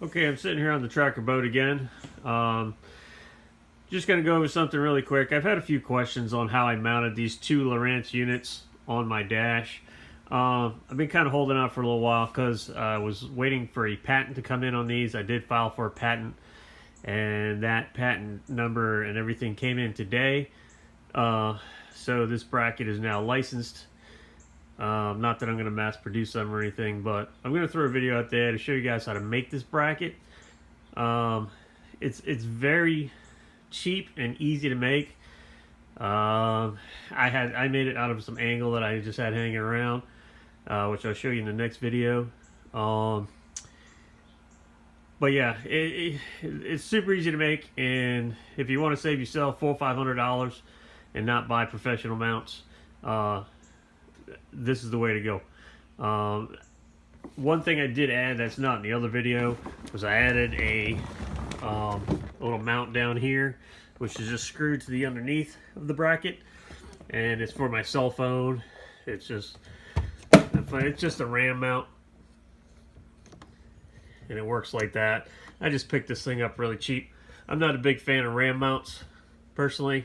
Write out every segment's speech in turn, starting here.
Okay, I'm sitting here on the tracker boat again. Just going to go over something really quick. I've had a few questions on how I mounted these two Lowrance units on my dash. I've been kind of holding out for a little while because I was waiting for a patent to come in on these. I did file for a patent, and that patent number and everything came in today. So this bracket is now licensed. Not that I'm going to mass produce them or anything, but I'm going to throw a video out there to show you guys how to make this bracket. It's very cheap and easy to make. I made it out of some angle that I just had hanging around, which I'll show you in the next video. But yeah, it's super easy to make, and if you want to save yourself $400 or $500 and not buy professional mounts, this is the way to go. One thing I did add that's not in the other video was I added a little mount down here, which is just screwed to the underneath of the bracket, and it's for my cell phone. It's just a RAM mount, and it works like that. I just picked this thing up really cheap. I'm not a big fan of RAM mounts personally,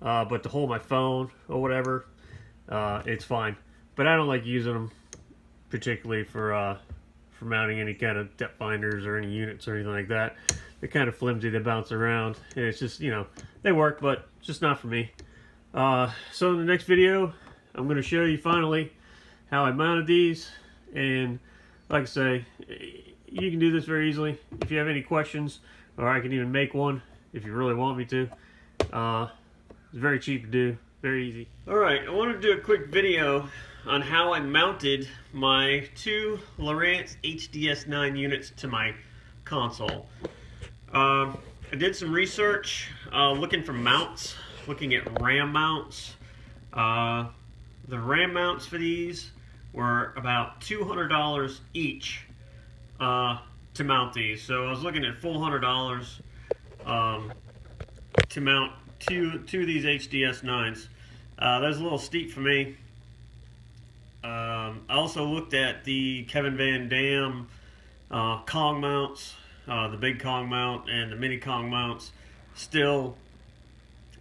but to hold my phone or whatever, it's fine. But I don't like using them particularly for mounting any kind of depth finders or any units or anything like that. They're kind of flimsy, they bounce around, and it's just, you know, they work, but just not for me. So in the next video, I'm going to show you finally how I mounted these, and like I say, you can do this very easily. If you have any questions, or I can even make one if you really want me to. It's very cheap to do, very easy. Alright, I wanted to do a quick video on how I mounted my two Lowrance HDS9 units to my console. I did some research looking for mounts, looking at RAM mounts. The RAM mounts for these were about $200 each to mount these. So I was looking at $400 to mount two of these HDS9s. That's a little steep for me. I also looked at the Kevin Van Dam Kong mounts, the big Kong mount and the mini Kong mounts. Still,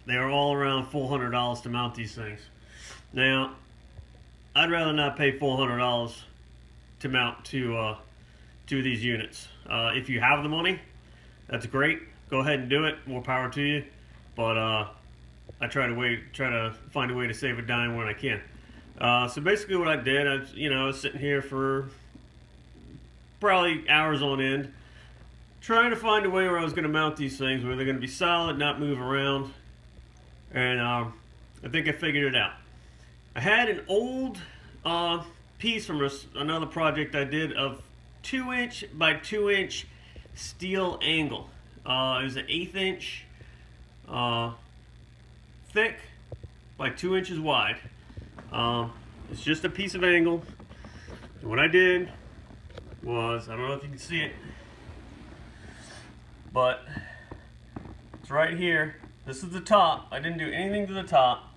they are all around $400 to mount these things. Now, I'd rather not pay $400 to mount two of these units. If you have the money, that's great. Go ahead and do it. More power to you. But I try to find a way to save a dime when I can. So basically what I did, I was sitting here for probably hours on end, trying to find a way where I was going to mount these things, where they're going to be solid, not move around, and I think I figured it out. I had an old piece from another project I did of 2" by 2" steel angle. It was an 1/8 inch thick by 2 inches wide. It's just a piece of angle. And what I did was, I don't know if you can see it, but it's right here. This is the top. I didn't do anything to the top.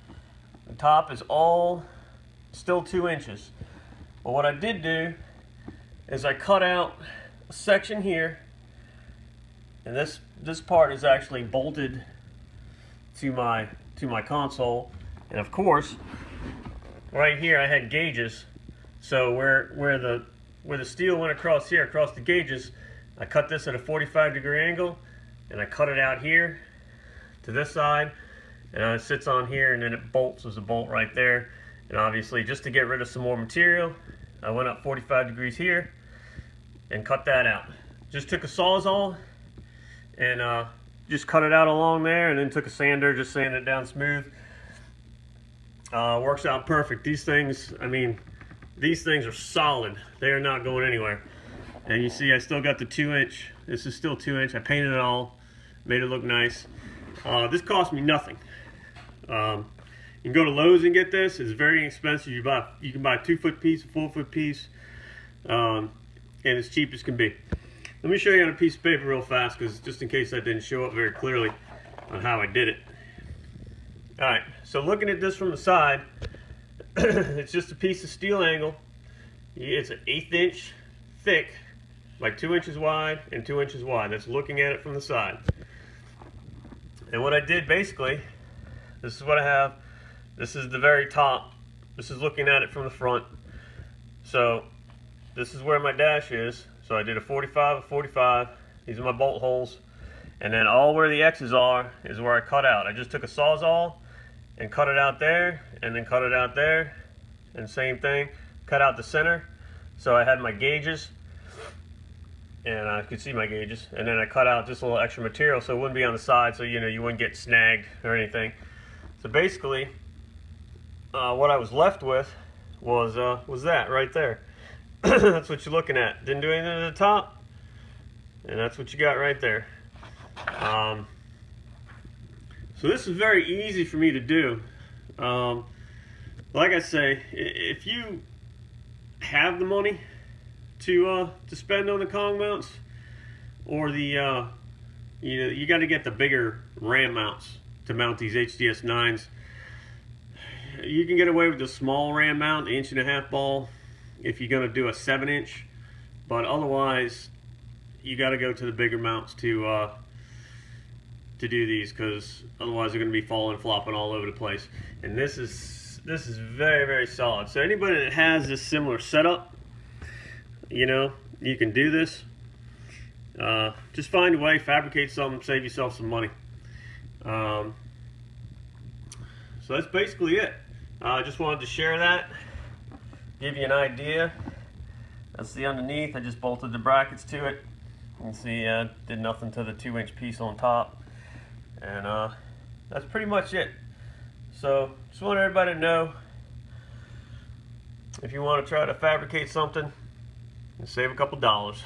The top is all still 2 inches. But what I did do is I cut out a section here, and this part is actually bolted to my console. And of course, right here I had gauges. So where the steel went across here, across the gauges, I cut this at a 45-degree angle, and I cut it out here to this side, and it sits on here, and then it bolts. There's a bolt right there. And obviously, just to get rid of some more material, I went up 45 degrees here and cut that out. Just took a Sawzall and just cut it out along there, and then took a sander, just sanded it down smooth. Works out perfect. These things, I mean, these things are solid. They are not going anywhere. And you see I still got the 2 inch. This is still 2 inch. I painted it all, made it look nice. This cost me nothing. You can go to Lowe's and get this. It's very expensive. You can buy a 2-foot piece, a 4-foot piece, and it's cheap as can be. Let me show you on a piece of paper real fast, because just in case that didn't show up very clearly on how I did it. Alright, so looking at this from the side, it's just a piece of steel angle. It's an 1/8 inch thick like 2 inches wide and 2 inches wide. That's looking at it from the side. And what I did basically, this is what I have. This is the very top. This is looking at it from the front. So this is where my dash is. So I did a 45, a 45. These are my bolt holes. And then all where the X's are is where I cut out. I just took a Sawzall and cut it out there, and then cut it out there, and same thing, cut out the center. So I had my gauges, and I could see my gauges, and then I cut out just a little extra material so it wouldn't be on the side, so you wouldn't get snagged or anything. So basically, what I was left with was that right there. That's what you're looking at. Didn't do anything at the top, and that's what you got right there. So this is very easy for me to do. Like I say, if you have the money to spend on the Kong mounts, or the you got to get the bigger RAM mounts to mount these HDS 9s. You can get away with the small RAM mount, the 1.5 inch ball, if you're going to do a 7-inch, but otherwise you got to go to the bigger mounts to do these, because otherwise they're going to be falling, flopping all over the place. And this is very, very solid. So anybody that has this similar setup, you can do this. Just find a way, fabricate something, save yourself some money. So that's basically it. I just wanted to share that, give you an idea. That's the underneath. I just bolted the brackets to it. You can see did nothing to the 2-inch piece on top. And that's pretty much it. So just want everybody to know, if you want to try to fabricate something, save a couple dollars.